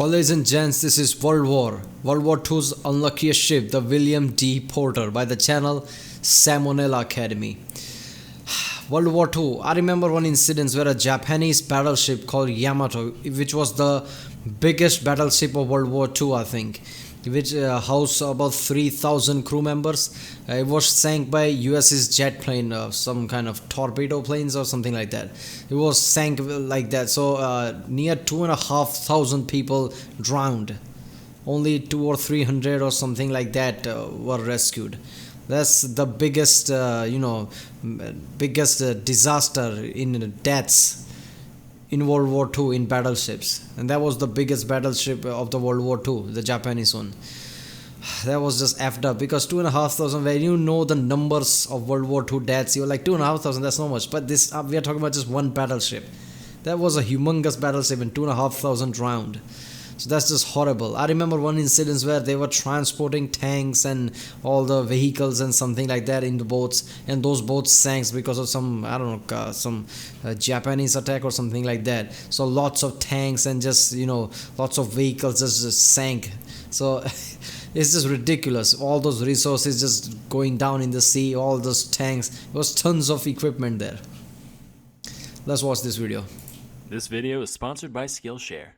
ladies and gents, this is World War II's Unluckiest Ship, the William D. Porter, by the channel Salmonella Academy. World War II. I remember one incident where a Japanese battleship called Yamato, which was the biggest battleship of World War II, I think, which housed about 3,000 crew members. It was sank by US's jet plane, some kind of torpedo planes or something like that. It was sank like that. So near 2,500 people drowned. Only 200 or 300 or something like that were rescued. That's the biggest, biggest disaster in deaths in World War II in battleships, and that was the biggest battleship of the World War II, the Japanese one. That was just effed up because 2,500. When you know the numbers of World War II deaths, you're like 2,500. That's not much. But this we are talking about just one battleship. That was a humongous battleship, and 2,500 drowned. So that's just horrible. I remember one incident where they were transporting tanks and all the vehicles and something like that in the boats, and those boats sank because of some, I don't know, some Japanese attack or something like that. So lots of tanks and just, lots of vehicles just sank. So it's just ridiculous. All those resources just going down in the sea, all those tanks. There was tons of equipment there. Let's watch this video. This video is sponsored by Skillshare.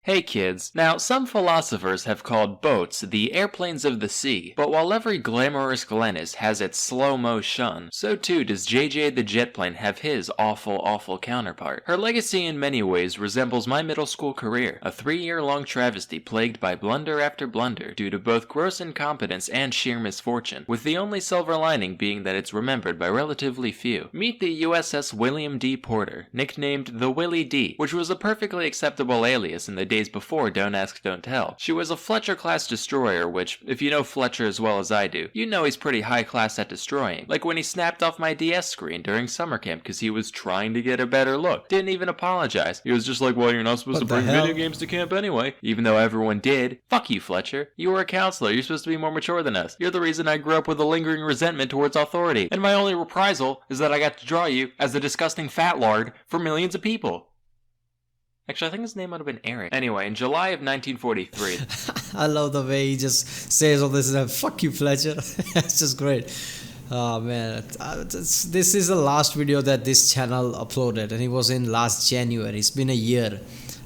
Hey kids, now some philosophers have called boats the airplanes of the sea, but while every glamorous Glennis has its slow-mo shun, so too does JJ the jet plane have his awful counterpart. Her legacy in many ways resembles my middle school career, a 3-year-long travesty plagued by blunder after blunder due to both gross incompetence and sheer misfortune, with the only silver lining being that it's remembered by relatively few. Meet the USS William D. Porter, nicknamed the Willie D, which was a perfectly acceptable alias in the days before Don't Ask, Don't Tell. She was a Fletcher-class destroyer, which, if you know Fletcher as well as I do, you know he's pretty high-class at destroying. Like when he snapped off my DS screen during summer camp because he was trying to get a better look. Didn't even apologize. He was just like, well, you're not supposed to bring video games to camp anyway. Even though everyone did. Fuck you, Fletcher. You were a counselor. You're supposed to be more mature than us. You're the reason I grew up with a lingering resentment towards authority. And my only reprisal is that I got to draw you as a disgusting fat lard for millions of people. Actually, I think his name might have been Eric. Anyway, in July of 1943... I love the way he just says all this. Fuck you, Fletcher. It's just great. Oh, man. This is the last video that this channel uploaded, and it was in last January. It's been a year.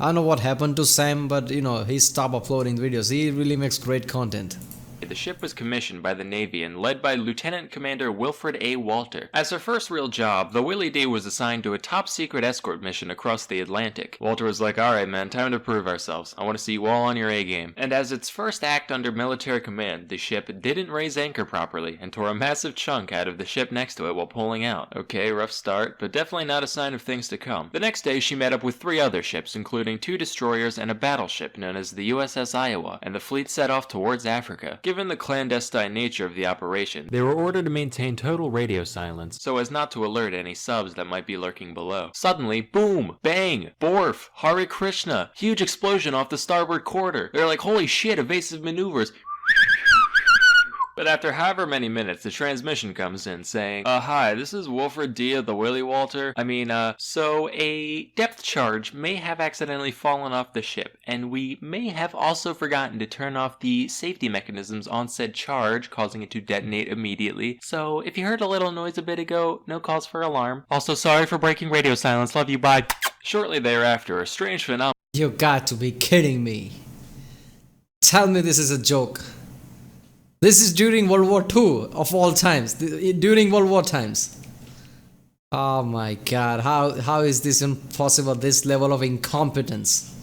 I don't know what happened to Sam, but, he stopped uploading videos. He really makes great content. The ship was commissioned by the Navy and led by Lieutenant Commander Wilfred A. Walter. As her first real job, the Willie D was assigned to a top-secret escort mission across the Atlantic. Walter was like, alright man, time to prove ourselves. I want to see you all on your A-game. And as its first act under military command, the ship didn't raise anchor properly and tore a massive chunk out of the ship next to it while pulling out. Okay, rough start, but definitely not a sign of things to come. The next day, she met up with 3 other ships, including 2 destroyers and a battleship known as the USS Iowa, and the fleet set off towards Africa. Given the clandestine nature of the operation, they were ordered to maintain total radio silence so as not to alert any subs that might be lurking below. Suddenly, boom, bang, borf, Hare Krishna, huge explosion off the starboard quarter. They're like, holy shit, evasive maneuvers. But after however many minutes, the transmission comes in saying, hi, this is Wilfred D of the Willie Walter. So a depth charge may have accidentally fallen off the ship, and we may have also forgotten to turn off the safety mechanisms on said charge, causing it to detonate immediately. So if you heard a little noise a bit ago, no cause for alarm. Also, sorry for breaking radio silence. Love you, bye. Shortly thereafter, a strange phenomenon. You got to be kidding me. Tell me this is a joke. This is during World War II, of all times. During World War times. Oh my god, how is this impossible? This level of incompetence.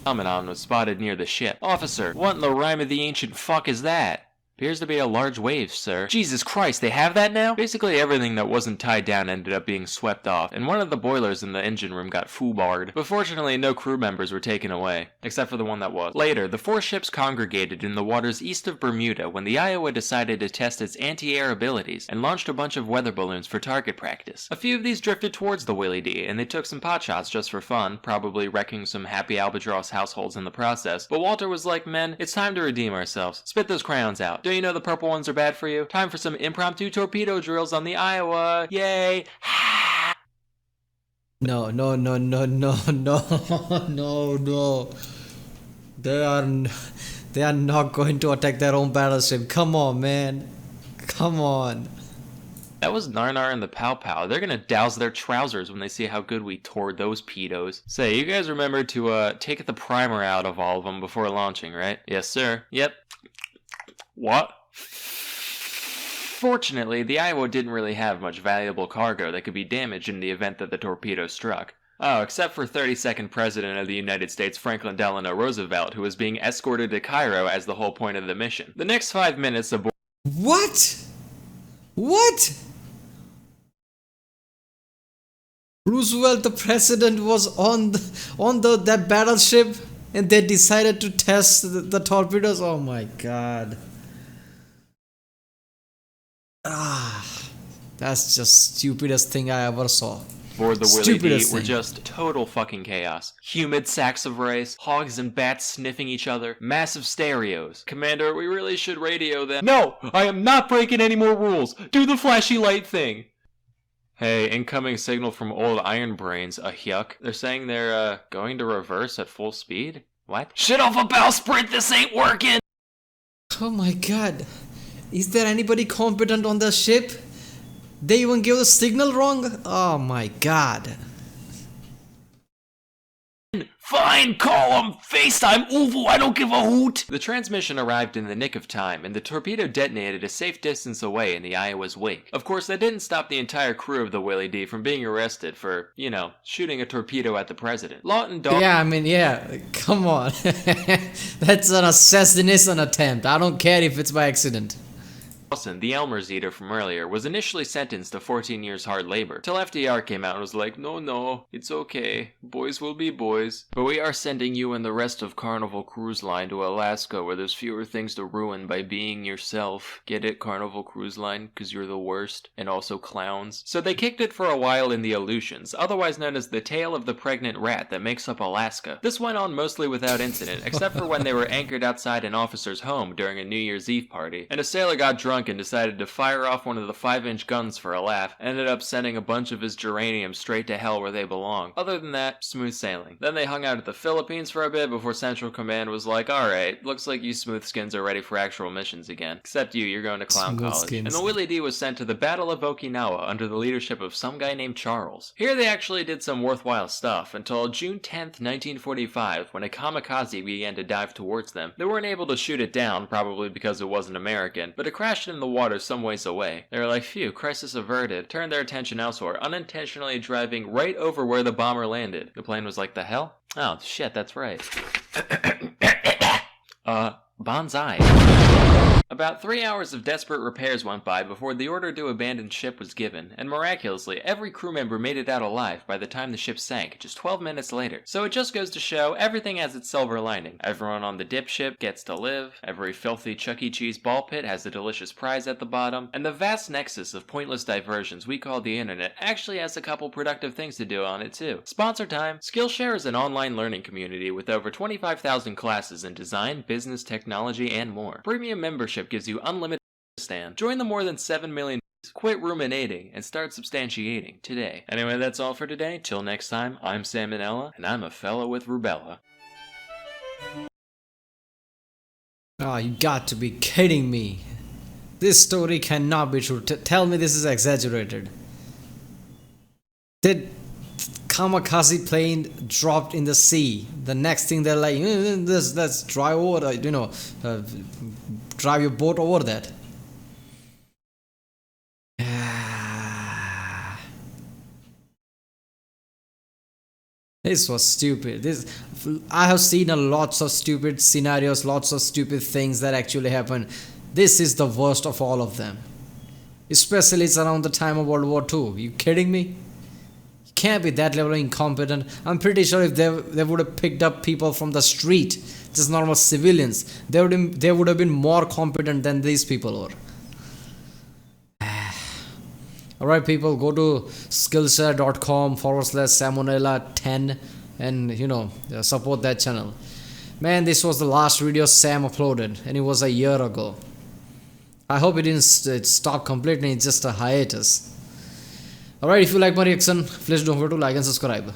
Phenomenon was spotted near the ship. Officer, what in the rhyme of the ancient fuck is that? Appears to be a large wave, sir. Jesus Christ, they have that now? Basically everything that wasn't tied down ended up being swept off, and one of the boilers in the engine room got foobarred. But fortunately, no crew members were taken away, except for the one that was. Later, the 4 ships congregated in the waters east of Bermuda when the Iowa decided to test its anti-air abilities and launched a bunch of weather balloons for target practice. A few of these drifted towards the Willie D, and they took some potshots just for fun, probably wrecking some happy albatross households in the process. But Walter was like, "Men, it's time to redeem ourselves. Spit those crayons out. Don't you know the purple ones are bad for you? Time for some impromptu torpedo drills on the Iowa. Yay!" No, no, no, no, no, no, no, no. They are not going to attack their own battleship. Come on, man. Come on. That was Narnar and the Pow Pow. They're gonna douse their trousers when they see how good we tore those pedos. Say, you guys remember to take the primer out of all of them before launching, right? Yes, sir. Yep. What? Fortunately, the Iowa didn't really have much valuable cargo that could be damaged in the event that the torpedo struck. Oh, except for 32nd President of the United States Franklin Delano Roosevelt, who was being escorted to Cairo as the whole point of the mission. The next 5 minutes aboard. What? What? Roosevelt, the president, was on that battleship, and they decided to test the torpedoes. Oh my God! That's just stupidest thing I ever saw. Aboard the Willie D Stupidest were thing. just total fucking chaos. Humid sacks of rice, hogs and bats sniffing each other, massive stereos. Commander, we really should radio them. No! I am not breaking any more rules! Do the flashy light thing! Hey, incoming signal from old Iron Brains, a yuck. They're saying they're, going to reverse at full speed? What? Shit off a bowsprit, this ain't working! Oh my God! Is there anybody competent on the ship? They even gave the signal wrong? Oh my God! Fine, call him! FaceTime, Uvu, I don't give a hoot! The transmission arrived in the nick of time, and the torpedo detonated a safe distance away in the Iowa's wake. Of course, that didn't stop the entire crew of the Willie D from being arrested for, you know, shooting a torpedo at the president. Lawton Dawson. Yeah, I mean, yeah, come on. That's an assassination attempt. I don't care if it's by accident. Dawson, the Elmer's eater from earlier, was initially sentenced to 14 years hard labor, till FDR came out and was like, no, it's okay, boys will be boys. But we are sending you and the rest of Carnival Cruise Line to Alaska where there's fewer things to ruin by being yourself. Get it, Carnival Cruise Line? Cause you're the worst, and also clowns. So they kicked it for a while in the Aleutians, otherwise known as the tale of the pregnant rat that makes up Alaska. This went on mostly without incident, except for when they were anchored outside an officer's home during a New Year's Eve party, and a sailor got drunk and decided to fire off one of the 5-inch guns for a laugh, ended up sending a bunch of his geranium straight to hell where they belong. Other than that, smooth sailing. Then they hung out at the Philippines for a bit before Central Command was like, alright, looks like you smooth skins are ready for actual missions again. Except you're going to clown Smooth college. skins. And the Willie D was sent to the Battle of Okinawa under the leadership of some guy named Charles. Here they actually did some worthwhile stuff until June 10th, 1945, when a kamikaze began to dive towards them. They weren't able to shoot it down, probably because it wasn't American, but it crashed in the water some ways away. They were like, phew, crisis averted, turned their attention elsewhere, unintentionally driving right over where the bomber landed. The plane was like, the hell? Oh, shit, that's right. Bonsai. About 3 hours of desperate repairs went by before the order to abandon ship was given, and miraculously, every crew member made it out alive by the time the ship sank, just 12 minutes later. So it just goes to show, everything has its silver lining. Everyone on the dipship gets to live, every filthy Chuck E. Cheese ball pit has a delicious prize at the bottom, and the vast nexus of pointless diversions we call the internet actually has a couple productive things to do on it too. Sponsor time! Skillshare is an online learning community with over 25,000 classes in design, business, technology, and more. Premium membership gives you unlimited stand. Join the more than 7 million. Quit ruminating and start substantiating today. Anyway, that's all for today. Till next time, I'm Sam and Ella, and I'm a fellow with rubella. Oh, you got to be kidding me. This story cannot be true. Tell me this is exaggerated. Did kamikaze plane dropped in the sea? The next thing they're like, let's drive over, drive your boat over that. This was stupid. I have seen lots of stupid scenarios, lots of stupid things that actually happen. This is the worst of all of them. Especially it's around the time of World War II. You kidding me? You can't be that level of incompetent. I'm pretty sure if they would have picked up people from the street, just normal civilians, they would have been more competent than these people were. Alright people, go to skillshare.com/salmonella10 and support that channel. Man, this was the last video Sam uploaded and it was a year ago. I hope it didn't stop completely, it's just a hiatus. Alright, if you like my reaction, please don't forget to like and subscribe.